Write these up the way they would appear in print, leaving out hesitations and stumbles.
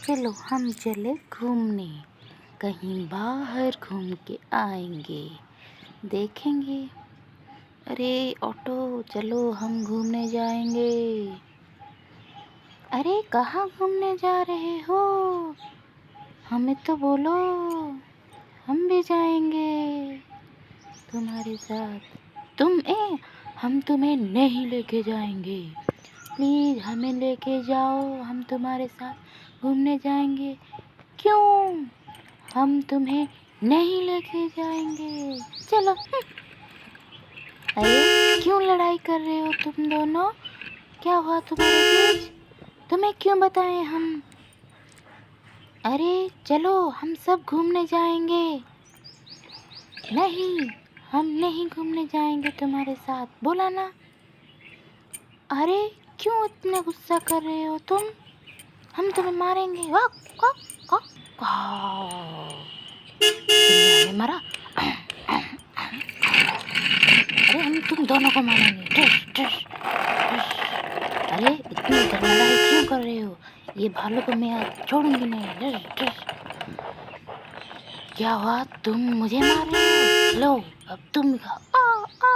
चलो हम चले घूमने, कहीं बाहर घूम के आएंगे, देखेंगे। अरे ऑटो चलो हम घूमने जाएंगे। अरे कहाँ घूमने जा रहे हो? हमें तो बोलो, हम भी जाएंगे तुम्हारे साथ। हम तुम्हें नहीं लेके जाएंगे। प्लीज़ हमें लेके जाओ, हम तुम्हारे साथ घूमने जाएंगे। क्यों हम तुम्हें नहीं लेके जाएंगे? चलो। अरे क्यों लड़ाई कर रहे हो तुम दोनों? क्या हुआ तुम्हारे बीच? तुम्हें क्यों बताएं हम? अरे चलो हम सब घूमने जाएंगे। नहीं, हम नहीं घूमने जाएंगे तुम्हारे साथ, बोला ना। अरे क्यों इतने गुस्सा कर रहे हो तुम? हम तुम्हें मारेंगे। वाह वाह वाह वाह। तुमने हमें मारा। अरे हम तुम दोनों को मारेंगे। टस टस टस। अरे इतनी लड़ाई क्यों कर रहे हो? ये भालू को मैं आज छोड़ूंगी नहीं। टस टस। क्या हुआ, तुम मुझे मार रहे हो? लो अब तुम भी खाओ। आ आ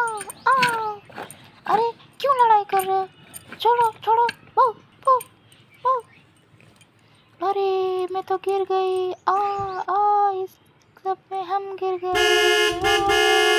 आ। अरे क्यों लड़ाई कर रहे हो? छोड़ो छोड़ो। वो वो वो। अरे मैं तो गिर गई। आ आ इस सब में हम गिर गए।